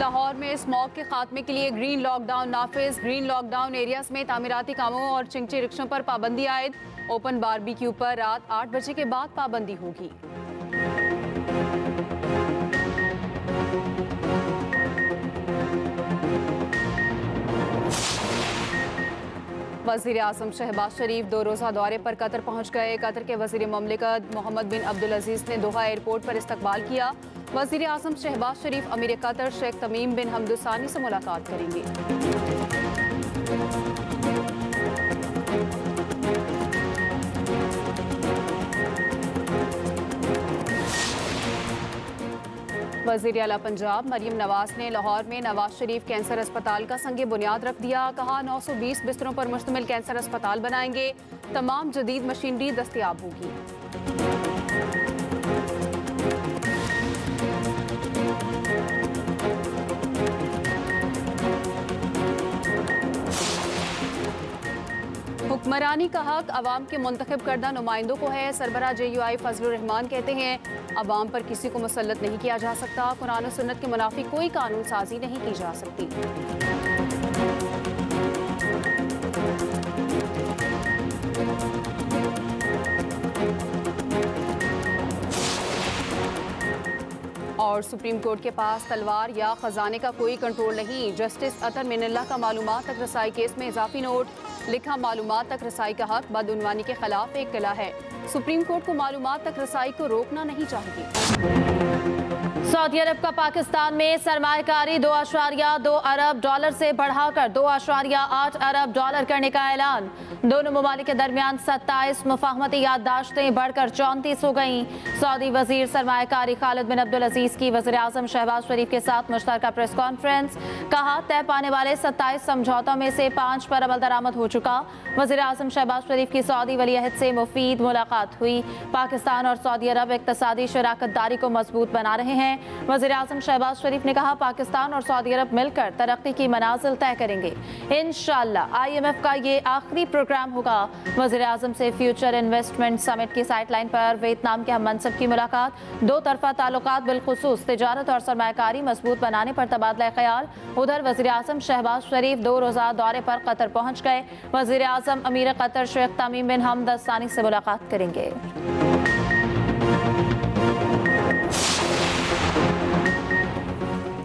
लाहौर में स्मॉग के खात्मे के लिए ग्रीन लॉकडाउन नाफिज। ग्रीन लॉकडाउन एरियाज में तामीराती कामों और चिंगची रिक्शों पर पाबंदी आयद। ओपन बारबेक्यू पर रात 8 बजे के बाद पाबंदी होगी। वज़ीर आज़म शहबाज शरीफ 2 रोज़ा दौरे पर कतर पहुँच गए। कतर के वज़ीर ममलिकत मोहम्मद बिन अब्दुल अजीज़ ने दोहा एयरपोर्ट पर इस्तकबाल किया। वज़ीर आज़म शहबाज शरीफ अमीर कतर शेख तमीम बिन हमद सानी से मुलाकात करेंगे। वज़ीर आला पंजाब मरियम नवाज ने लाहौर में नवाज शरीफ कैंसर अस्पताल का संगे बुनियाद रख दिया। कहा 920 बिस्तरों पर मुश्तमिल कैंसर अस्पताल बनाएंगे। तमाम जदीद मशीनरी दस्तयाब होगी। हुक्मरानी का हक अवाम के मुंतखब करदा नुमाइंदों को है। सरबराह JUI फजलुर रहमान कहते हैं अवाम पर किसी को मुसल्लत नहीं किया जा सकता। कुरान और सुन्नत के मुनाफिक कोई कानून साजी नहीं की जा सकती। और सुप्रीम कोर्ट के पास तलवार या खजाने का कोई कंट्रोल नहीं। जस्टिस अतर मिनल्ला का मालूमात तक रसाई केस में इजाफी नोट। लिखा मालूमात तक रसाई का हक बदउनवानी के खिलाफ एक किला है। सुप्रीम कोर्ट को मालूमात तक रसाई को रोकना नहीं चाहिए। सऊदी अरब का पाकिस्तान में सरमायाकारी 2.2 अरब डॉलर से बढ़ाकर 2.8 अरब डॉलर करने का ऐलान। दोनों ममालिक के दरमियान 27 मुफाहमती याददाश्तें बढ़कर 34 हो गईं। सऊदी वजीर सरमायाकारी खालिद बिन अब्दुल अजीज की वज़ीर आज़म शहबाज शरीफ के साथ मुश्तरका प्रेस कॉन्फ्रेंस। कहा तय पाने वाले 27 समझौतों में से 5 पर अमल दरामद हो चुका। वज़ीर आज़म शहबाज शरीफ की सऊदी वलीअहद से मुफीद मुलाकात हुई। पाकिस्तान और सऊदी अरब इक़्तिसादी शराकतदारी को मजबूत बना रहे हैं। वज़ीर आज़म शहबाज शरीफ ने कहा पाकिस्तान और सऊदी अरब मिलकर तरक्की की मनाजिल तय करेंगे। इंशाअल्लाह IMF का ये आखिरी प्रोग्राम होगा। वज़ीर आज़म से फ्यूचर इन्वेस्टमेंट समिट की साइडलाइन पर वियतनाम के हम मनसब की मुलाकात। 2 तरफ़ा ताल्लुकात बिलखुसूस तिजारत और सरमायाकारी मजबूत बनाने पर तबादला ख्याल। उधर वज़ीर आज़म शहबाज शरीफ 2 रोज़ा दौरे पर कतर पहुँच गए। वज़ीर आज़म अमीर कतर शेख तमीम बिन हमद सानी से मुलाकात करेंगे।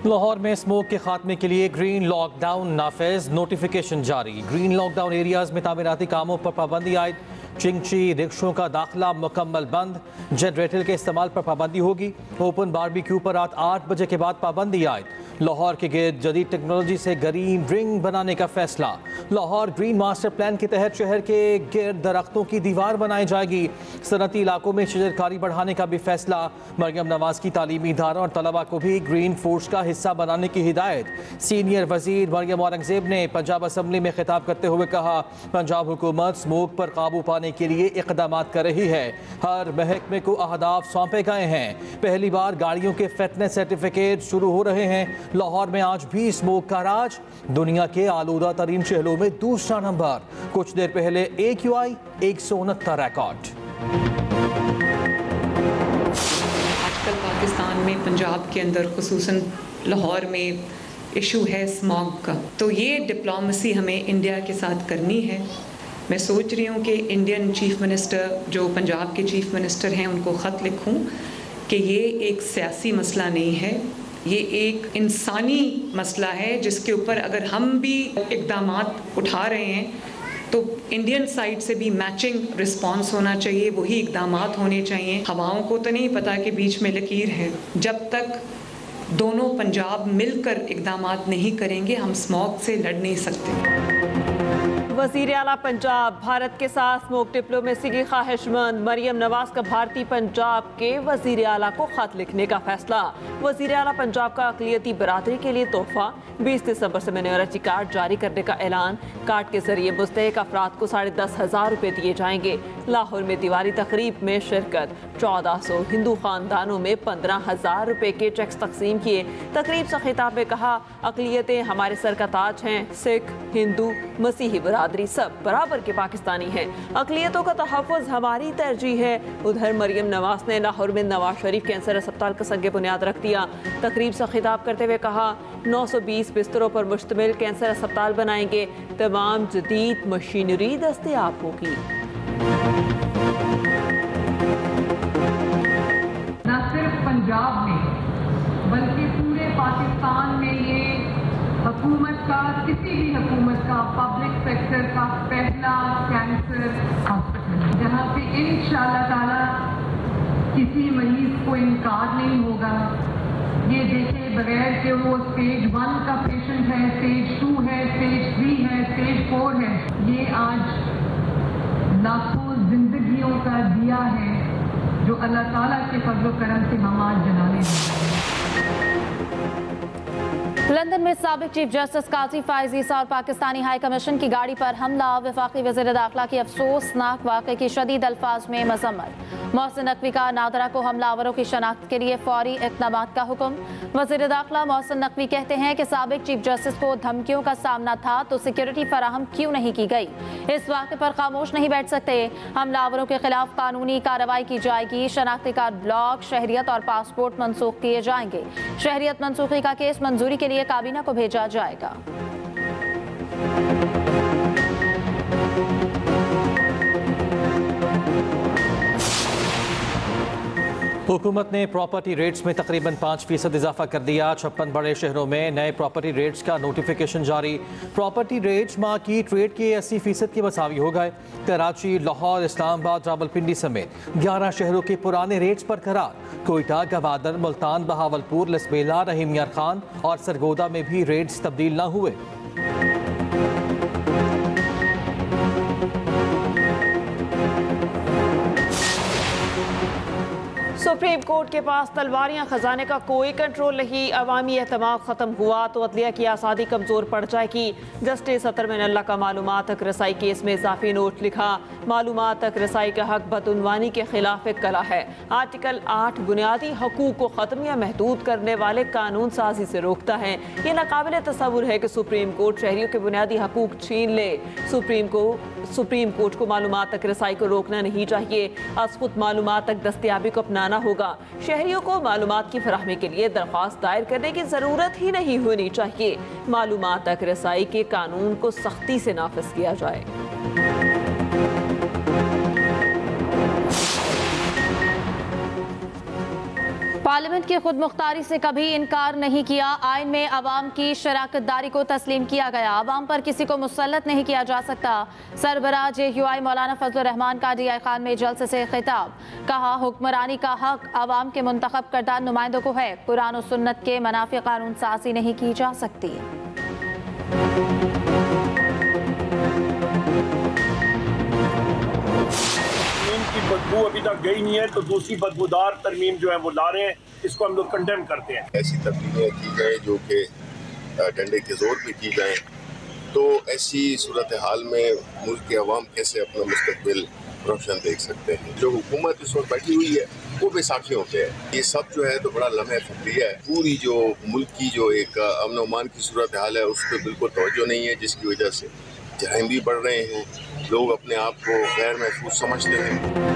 लाहौर में स्मोक के खात्मे के लिए ग्रीन लॉकडाउन नाफिज। नोटिफिकेशन जारी। ग्रीन लॉकडाउन एरियाज में तामीराती कामों पर पाबंदी आयद। चिंगची रिक्शों का दाखिला मुकम्मल बंद। जनरेटर के इस्तेमाल पर पाबंदी होगी। ओपन बारबेक्यू पर रात 8 बजे के बाद पाबंदी आयद। लाहौर के गिर्द जदीद टेक्नोलॉजी से ग्रीन रिंग बनाने का फैसला। लाहौर ग्रीन मास्टर प्लान के तहत शहर के गिर्द दरख्तों की दीवार बनाई जाएगी। सनती इलाकों में शजरकारी बढ़ाने का भी फैसला। मरियम नवाज की तालीमी इदारों और तलबा को भी ग्रीन फोर्स का हिस्सा बनाने की हिदायत। सीनियर वजीर मरियम औरंगजेब ने पंजाब असम्बली में खिताब करते हुए कहा पंजाब हुकूमत स्मोक पर काबू पाने के लिए इक़दाम कर रही है। हर महकमे को अहदाफ सौंपे गए हैं। पहली बार गाड़ियों के फिटनेस सर्टिफिकेट शुरू हो रहे हैं। लाहौर में आज भी स्मोक का राज। दुनिया के आलूदा तरीन शहरों में दूसरा नंबर। कुछ देर पहले AQI 169 रिकॉर्ड। आजकल पाकिस्तान में पंजाब के अंदर खुसूसन लाहौर में इशू है स्मॉग का, तो ये डिप्लोमेसी हमें इंडिया के साथ करनी है। मैं सोच रही हूँ कि इंडियन चीफ मिनिस्टर जो पंजाब के चीफ मिनिस्टर हैं उनको ख़त लिखूँ कि ये एक सियासी मसला नहीं है, ये एक इंसानी मसला है जिसके ऊपर अगर हम भी इक़दामात उठा रहे हैं तो इंडियन साइड से भी मैचिंग रिस्पांस होना चाहिए, वही इक़दामात होने चाहिए। हवाओं को तो नहीं पता कि बीच में लकीर है। जब तक दोनों पंजाब मिलकर इक़दामात नहीं करेंगे हम स्मॉग से लड़ नहीं सकते। वज़ीर आला पंजाब भारत के साथ स्मोक डिप्लोमेसी की ख्वाहिशमंद मरियम नवाज का भारतीय पंजाब के वज़ीर आला को ख़त लिखने का फैसला। वज़ीर आला पंजाब का अक़लियती बरादरी के लिए तोहफ़ा। 20 दिसंबर से मिनोरिटी कार्ड जारी करने का ऐलान। कार्ड के जरिए मुस्तहिक अफराद को 10,500 रुपये दिए जाएंगे। लाहौर में दिवाली तकरीब में शिरकत। 1400 हिंदू ख़ानदानों में 15,000 रुपये के चेक्स तकसीम किए। तकरीब से खिताब में कहा अक़लियतें हमारे सर का ताज हैं। सिख, हिंदू, मसीही बरादरी बिरादरी सब बराबर के पाकिस्तानी हैं। अक़लियतों का तहफ़्फ़ुज़ हमारी तरजीह है। उधर मरियम नवाज ने लाहौर में नवाज शरीफ कैंसर अस्पताल का संग बुनियाद रख दिया। तकरीब से खिताब करते हुए कहा, 920 बिस्तरों पर मुश्तमिल कैंसर अस्पताल बनाएंगे, तमाम जदीद मशीनरी दस्तयाब होगी। न सिर्फ पंजाब में बल्कि पूरे पाकिस्तान में ये हुकूमत का, किसी भी हुकूमत का, पब्लिक सेक्टर का पहला कैंसर हॉस्पिटल, जहाँ पे इंशाअल्लाह ताला किसी मरीज को इनकार नहीं होगा। ये देखे बगैर कि वो स्टेज 1 का पेशेंट है, स्टेज 2 है, स्टेज 3 है, स्टेज 4 है। ये आज लाखों जिंदगियों का दिया है जो अल्लाह ताला के फजल करम से हम आज जलाने हैं। लंदन में साबिक चीफ जस्टिस काजी फायज ईसा और पाकिस्तानी हाई कमीशन की गाड़ी पर हमला। वफाकी वज़ीर दाखिला की अफसोसनाक वाक़े की शदीद अल्फाज में मजम्मत। मोहसिन नकवी का नादरा को हमलावरों की शनाख्त के लिए फौरी इक़दामात का हुक्म। वज़ीर दाखिला मोहसिन नकवी कहते हैं कि साबिक चीफ जस्टिस को धमकियों का सामना था तो सिक्योरिटी फराहम क्यों नहीं की गई। इस वाक़े पर खामोश नहीं बैठ सकते। हमलावरों के खिलाफ कानूनी कार्रवाई की जाएगी। शनाख्ती कार्ड ब्लॉक, शहरियत और पासपोर्ट मनसूख किए जाएंगे। शहरियत मनसूखी का केस मंजूरी के लिए काबीना को भेजा जाएगा। हुकूमत ने प्रॉपर्टी रेट्स में तकरीबन 5% इजाफा कर दिया। 56 बड़े शहरों में नए प्रॉपर्टी रेट्स का नोटिफिकेशन जारी। प्रॉपर्टी रेट्स मार्केट रेट के 80% के मसावी हो गए। कराची, लाहौर, इस्लामाबाद, रावलपिंडी समेत 11 शहरों के पुराने रेट्स पर करार। कोयटा, गवादर, मुल्तान, बहावलपुर, लसबेला, रहीम यार खान और सरगोदा में भी रेट्स तब्दील न हुए। सुप्रीम कोर्ट के पास तलवारियां खजाने का कोई कंट्रोल नहीं। अवामी एतमाद खत्म हुआ तो अदलिया की आज़ादी कमजोर पड़ जाएगी। जस्टिस अतर मिनल्लाह का मालूमात तक रसाई केस में इजाफी नोट लिखा। मालूमात तक रसाई का हक बदउनवानी के खिलाफ एक कला है। आर्टिकल 8 बुनियादी हकूक को ख़त्म या महदूद करने वाले कानून साजी से रोकता है। ये नाकाबिल तसव्वुर है कि सुप्रीम कोर्ट शहरियों के बुनियादी हकूक छीन ले। सुप्रीम कोर्ट को मालूमात तक रसाई को रोकना नहीं चाहिए। खुद मालूमात तक दस्तयाबी को अपनाना होगा। शहरियों को मालूमात की फराहमी के लिए दरख्वास्त दायर करने की जरूरत ही नहीं होनी चाहिए। मालूमात तक रसाई के कानून को सख्ती से नाफिज किया जाए। पार्लियामेंट की खुद मुख्तारी से कभी इनकार नहीं किया। आइन में अवाम की शराकतदारी को तस्लीम किया गया। अवाम पर किसी को मुसल्लत नहीं किया जा सकता। सरबराह JUI मौलाना फजलुर रहमान का DI खान में जलसे से खिताब। कहा, हुक्मरानी का हक अवाम के मुंतखब करदा नुमाइंदों को है। कुरान और सुन्नत के मनाफे कानून साजी नहीं की जा सकती। की बदबू अभी तक गई नहीं है तो दूसरी बदबूदार तरमीम जो है वो ला रहे हैं। इसको हम लोग कंडेम करते हैं। ऐसी तब्दीलियाँ की जाए जो कि डंडे के जोर पे की जाएं, तो ऐसी सूरत हाल में मुल्क के अवाम कैसे अपना मुस्तकबिल रोशन देख सकते हैं। जो हुकूमत इस वक्त बैठी हुई है वो बैसाखी होते हैं। ये सब जो है तो बड़ा लम्हा फक्रिया है। पूरी जो मुल्क की जो एक अमन अमान की सूरत हाल है उस पर बिल्कुल तवज्जो नहीं है, जिसकी वजह से जराइम भी बढ़ रहे हैं। लोग अपने आप को गैर महफूज समझते हैं।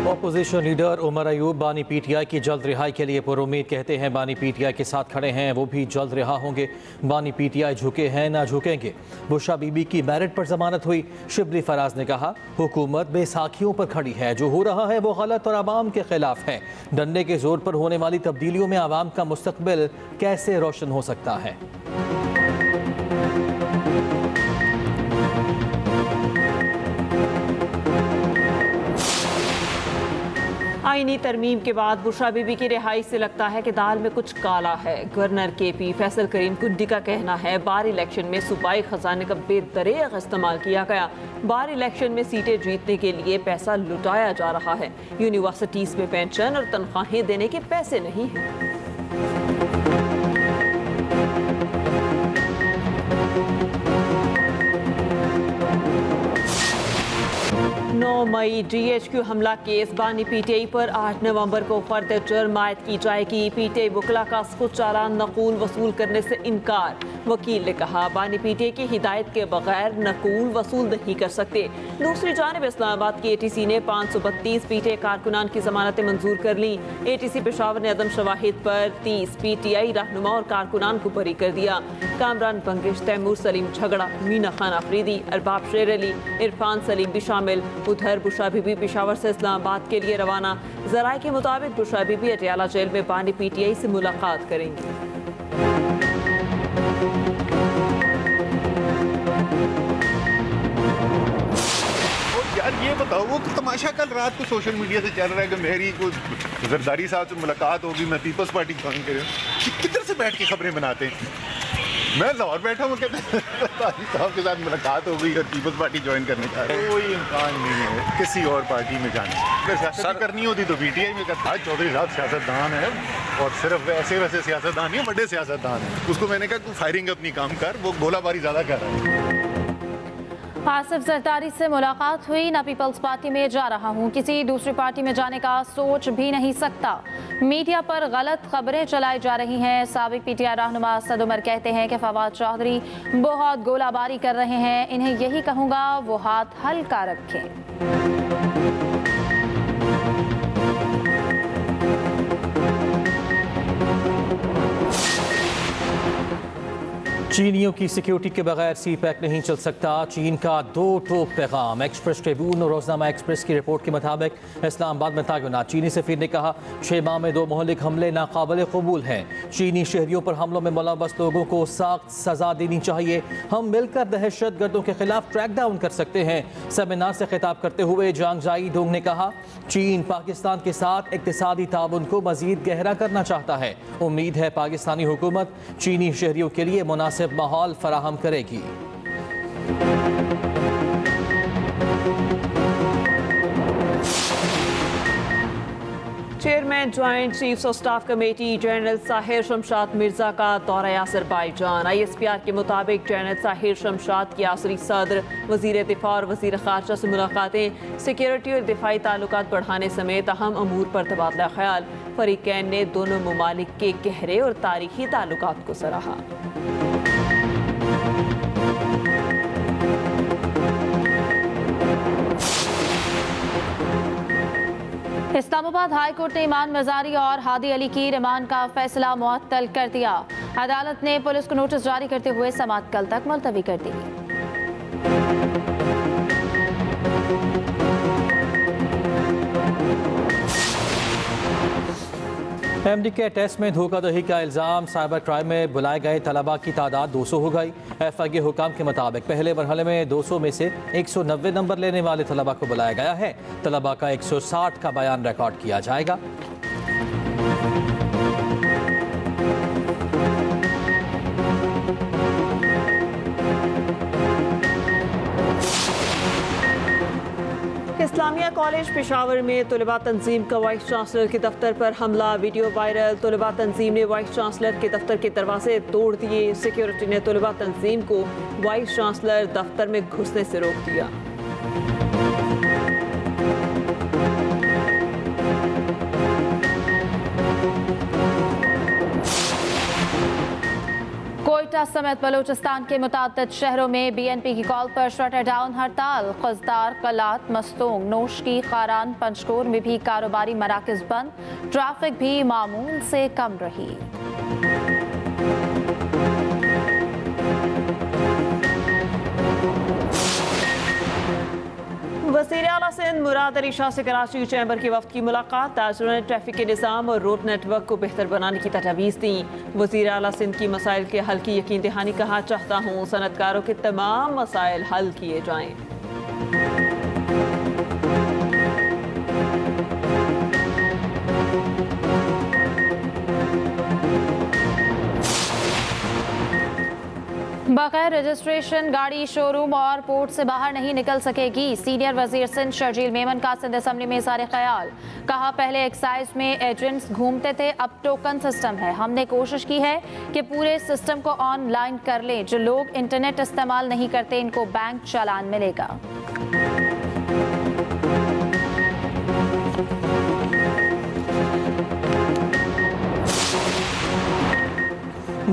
अपोजिशन लीडर उमर अयूब बानी PTI की जल्द रिहाई के लिए पुरुम्मीद। कहते हैं बानी PTI के साथ खड़े हैं, वो भी जल्द रिहा होंगे। बानी PTI झुके हैं ना झुकेंगे। बुशा बीबी की मेरिट पर जमानत हुई। शिबली फराज ने कहा, हुकूमत बेसाखियों पर खड़ी है। जो हो रहा है वो गलत और आवाम के खिलाफ है। डंडे के जोर पर होने वाली तब्दीलियों में आवाम का मुस्तकबिल कैसे रोशन हो सकता है। आईनी तरमीम के बाद बुशरा बीबी की रिहाई से लगता है कि दाल में कुछ काला है। गवर्नर KP फैसल करीम कुड्डी का कहना है, बार इलेक्शन में सूबाई खजाने का बेदरेग इस्तेमाल किया गया। बार इलेक्शन में सीटें जीतने के लिए पैसा लुटाया जा रहा है। यूनिवर्सिटीज में पेंशन और तनख्वाहें देने के पैसे नहीं हैं। 9 मई GHQ हमला केस बानी PTI पर 8 नवंबर को फर्द जुर्म आयद की जाएगी। PTI वकला का खुद चालान नकूल वसूल करने से इनकार। वकील ने कहा बानी PTI की हिदायत के बगैर नकूल वसूल नहीं कर सकते। दूसरी जानिब इस्लामाबाद की ATC ने 532 PTI कारकुनान की जमानतें मंजूर कर ली। ATC पेशावर ने अदम शवाहिद पर 30 PTI रहनुमा और कारकुनान को बरी कर दिया। कामरान बंगिश, तैमूर सलीम झगड़ा, मीना खान अफरीदी, अरबाब शेर अली, इरफान सलीम भी शामिल। उधर बुशरा बीबी पेशावर से इस्लामाबाद के लिए रवाना। जराये के मुताबिक बुशरा बीबी अटियाला जेल में बानी PTI से मुलाकात करेंगी। यार ये बताओ, वो तमाशा कल रात को सोशल मीडिया से चल रहा है कि मेरी को जरदारी साहब से मुलाकात होगी, मैं पीपल्स पार्टी ज्वाइन करूँ। किधर से बैठ के खबरें बनाते हैं? मैं लाहौर बैठा हूँ, कहते साहब के साथ मुलाकात हो गई और पीपल्स पार्टी ज्वाइन करने का कोई इम्कान नहीं है किसी और पार्टी में जाने। अगर सियासत करनी होती तो PTI में करता। चौधरी साहब सियासतदान है और सिर्फ वैसे सियासतदान नहीं, बड़े सियासतदान है। उसको मैंने कहा तू फायरिंग अपनी काम कर, वो गोलाबारी ज़्यादा कर रहा है। आसिफ जरदारी से मुलाकात हुई। ना पीपल्स पार्टी में जा रहा हूं, किसी दूसरी पार्टी में जाने का सोच भी नहीं सकता। मीडिया पर गलत खबरें चलाई जा रही हैं। साबिक PTI रहनुमा असद उमर कहते हैं कि फवाद चौधरी बहुत गोलाबारी कर रहे हैं। इन्हें यही कहूँगा वो हाथ हल्का रखें। चीनियों की सिक्योरिटी के बगैर CPEC नहीं चल सकता। चीन का 2 टोक पैगाम। एक्सप्रेस ट्रिब्यून और रोजनामा एक्सप्रेस की रिपोर्ट के मुताबिक इस्लामाबाद में तायुनात चीनी सफीर ने कहा 6 माह में 2 मोहलिक हमले नाकाबिल कबूल हैं। चीनी शहरियों पर हमलों में मुलव्वस लोगों को सख्त सजा देनी चाहिए। हम मिलकर दहशत गर्दों के खिलाफ ट्रैक डाउन कर सकते हैं। सेमिनार से खिताब करते हुए जांग जाई डोंग ने कहा चीन पाकिस्तान के साथ इक्तिसादी ताउन को मजीद गहरा करना चाहता है। उम्मीद है पाकिस्तानी हुकूमत चीनी शहरियों के लिए मुनासिब माहौल फराहम करेगी। Chairman joint chiefs of staff committee general Sahir Shamshad Mirza का दौरा अज़रबैजान। ISPR के मुताबिक जनरल साहिर शमशाद की आसरी सदर, वजीर दिफा और वजीर खारजा से मुलाकातें सिक्योरिटी और दिफाई ताल्लुकात बढ़ाने समेत अहम अमूर पर तबादला ख्याल। फरीकैन ने दोनों ममालिक के गहरे और तारीखी ताल्लुकात को सराहा। इस्लामाबाद हाई कोर्ट ने ईमान मजारी और हादी अली की रिमांड का फैसला मुअत्तल कर दिया। अदालत ने पुलिस को नोटिस जारी करते हुए समाअत कल तक मुलतवी कर दी। MD के टेस्ट में धोखाधड़ी का इल्ज़ाम। साइबर क्राइम में बुलाए गए तलबा की तादाद 200 हो गई। FI हुकाम के मुताबिक पहले मरहले में 200 में से 190 नंबर लेने वाले तलबा को बुलाया गया है। तलबा का 160 का बयान रिकॉर्ड किया जाएगा। इस्लामिया कॉलेज पेशावर में तलबा तंजीम का वाइस चांसलर के दफ्तर पर हमला। Video viral. तलबा तंजीम ने वाइस चांसलर के दफ्तर के दरवाजे तोड़ दिए। सिक्योरिटी ने तलबा तंजीम को वाइस चांसलर दफ्तर में घुसने से रोक दिया। कोयटा समेत बलूचिस्तान के मुताद्दिद शहरों में BNP की कॉल पर शटर डाउन हड़ताल। खजदार, कलात, मस्तूंग, नोशकी, खारान, पंचकोर में भी कारोबारी मराकज बंद। ट्रैफिक भी मामूल से कम रही। वज़ीर आला सिंध मुराद अली शाह से कराची चैम्बर के वफ्द की मुलाकात। ताजरों ने ट्रैफिक के निज़ाम और रोड नेटवर्क को बेहतर बनाने की तजवीज़ दी। वज़ीर आला सिंध की मसाइल के हल की यकीन दहानी। कहा चाहता हूँ सनतकारों के तमाम मसाइल हल किए जाएँ। बगैर रजिस्ट्रेशन गाड़ी शोरूम और पोर्ट से बाहर नहीं निकल सकेगी। सीनियर वजीर सिंध शर्जील मेमन का सिंध असम्बली में इज़हार ख्याल। कहा पहले एक्साइज में एजेंट्स घूमते थे, अब टोकन सिस्टम है। हमने कोशिश की है कि पूरे सिस्टम को ऑनलाइन कर लें। जो लोग इंटरनेट इस्तेमाल नहीं करते इनको बैंक चालान मिलेगा।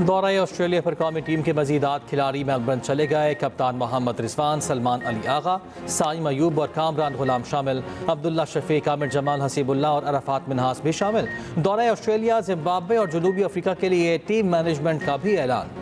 दौरा ऑस्ट्रेलिया पर कौमी टीम के मज़ीद 8 खिलाड़ी मेलबर्न चले गए। कप्तान मोहम्मद रिजवान, सलमान अली आगा, साइम अयूब और कामरान गुलाम शामिल। अब्दुल्ला शफीक, आमिर जमाल, हसीबुल्लाह और अरफात मिनहास भी शामिल। दौरा ऑस्ट्रेलिया, जिम्बाब्वे और जनूबी अफ्रीका के लिए टीम मैनेजमेंट का भी ऐलान।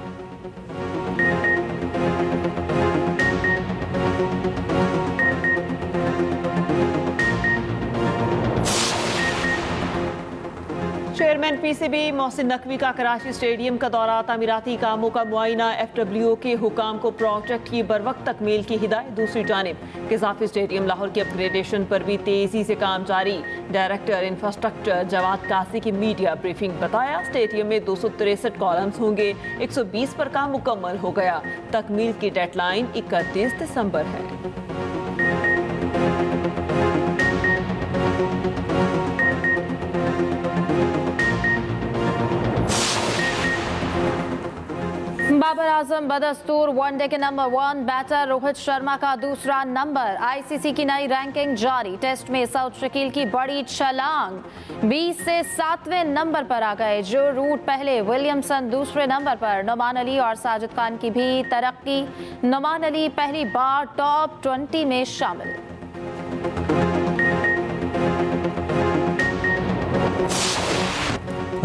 चेयरमैन पीसीबी मोहसिन नकवी का कराची स्टेडियम का दौरा, तामीराती कामों का मुआयना, FWO के हुकाम को प्रोजेक्ट की बरवक्त तकमील की हिदायत। दूसरी जानिब क़ज़ाफ़ी स्टेडियम लाहौर की अपग्रेडेशन पर भी तेज़ी से काम जारी। डायरेक्टर इंफ्रास्ट्रक्चर जवाद कासी की मीडिया ब्रीफिंग, बताया स्टेडियम में 263 कॉलम्स होंगे, 120 पर काम मुकम्मल हो गया। तकमील की डेडलाइन 31 दिसंबर है। बाबर आजम बदस्तूर वनडे के नंबर 1 बैटर, रोहित शर्मा का दूसरा नंबर। ICC की नई रैंकिंग जारी, टेस्ट में सऊद शकील की बड़ी छलांग, 20 से 7वें नंबर पर आ गए। जो रूट पहले, विलियमसन दूसरे नंबर पर। नुमान अली और साजिद खान की भी तरक्की, नुमान अली पहली बार टॉप 20 में शामिल।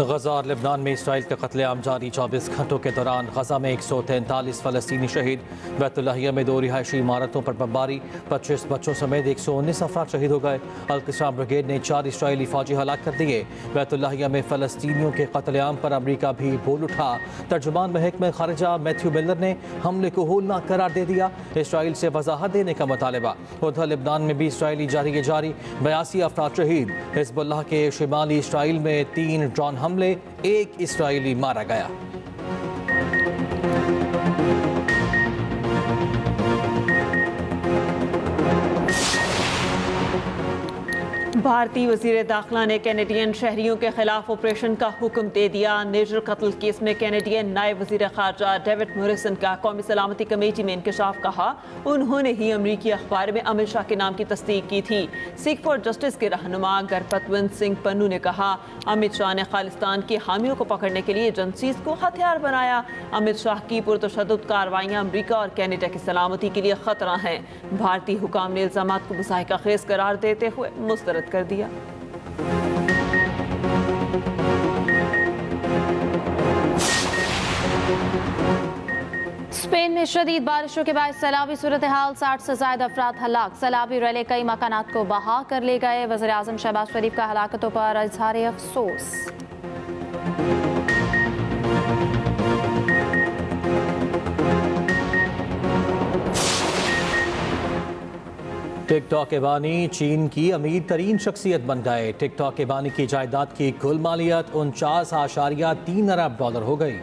गजा और लेबनान में इसराइल का कत्लेआम जारी। 24 घंटों के दौरान गजा में 143 फ़लस्तीनी शहीद। बैतुल्लाहिया में 2 रिहायशी इमारतों पर बमबारी, 25 बच्चों समेत 119 अफराद शहीद हो गए। अल-क़िस्साम ब्रिगेड ने 4 इसराइली फ़ौजी हलाक कर दिए। बैतुल्लाहिया में फ़लस्तीनियों के कत्लेआम पर अमरीका भी बोल उठा। तर्जुमान महकमा ख़ारिजा मैथ्यू मिलर ने हमले को होलनाक करार दे दिया। इसराइल से वजाहत देने का मुतालबा। उधर लेबनान में भी इसराइली जारी 82 अफराद शहीद। हिज़्बुल्लाह के शिमाली इसराइल में 3 ड्रोन हमले, 1 इसराइली मारा गया। भारतीय वज़ीर दाखिला ने कैनेडियन शहरियों के खिलाफ ऑपरेशन का हुक्म दे दिया। निजर कत्ल केस में कैनेडियन नायब वज़ीर ख़ारजा डेविड मोरिसन का कौमी सलामती कमेटी में इंकशाफ, कहा उन्होंने ही अमरीकी अखबार में अमित शाह के नाम की तस्दीक की थी। सिख फॉर जस्टिस के रहनुमा गरपतवंत सिंह पन्नू ने कहा अमित शाह ने खालिस्तान के हामियों को पकड़ने के लिए जनसीज को हथियार बनाया। अमित शाह की पुरतशद्दुद कार्रवाइयाँ अमरीका और कैनेडा की सलामती के लिए खतरा हैं। भारतीय हुकाम ने इल्ज़ामात को मुज़ाहिका खेज़ करार देते हुए मुस्तरद कर दिया। स्पेन में शदीद बारिशों के बाद सैलाबी सूरत हाल, 60 से ज्यादा अफराद हलाक। सैलाबी रैले कई मकानात को बहा कर ले गए। वज़ीर आज़म शहबाज शरीफ का हलाकतों पर इज़हार अफसोस। टिकटॉक के बानी चीन की अमीर तरीन शख्सियत बन गए। टिकटॉक के बानी की जायदाद की कुल मालियत 49.3 अरब डॉलर हो गई।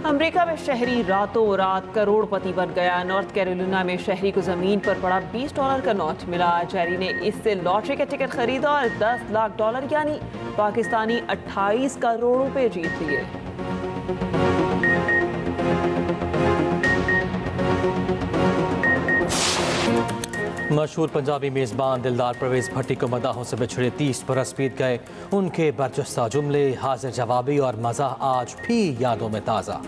अमेरिका में शहरी रातों रात करोड़पति बन गया। नॉर्थ कैरोलिना में शहरी को जमीन पर पड़ा $20 का नोट मिला। जैरी ने इससे लॉटरी के टिकट खरीदा और $10 लाख यानी पाकिस्तानी 28 करोड़ रुपए जीत लिए। मशहूर पंजाबी मेज़बान दिलदार परवेज़ भट्टी को मदाहों से बिछड़े 30 बरस बीत गए। उनके बरजस्ता जुमले, हाजिर जवाबी और मज़ाह आज भी यादों में ताज़ा।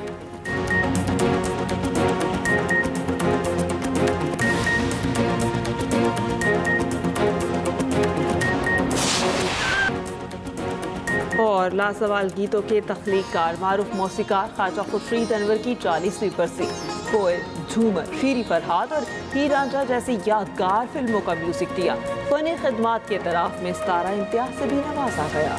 और लासवाल गीतों के तख्लीक़कार मारूफ मौसीकार ख्वाजा खुर्शीद अनवर की 40वीं बरसी। कोयल, झूमर, शीरी फरहाद और हीर रांझा जैसी यादगार फिल्मों का म्यूजिक दिया। फनी खिदमात के तराफ में सितारा इम्तियाज से भी नवाजा गया।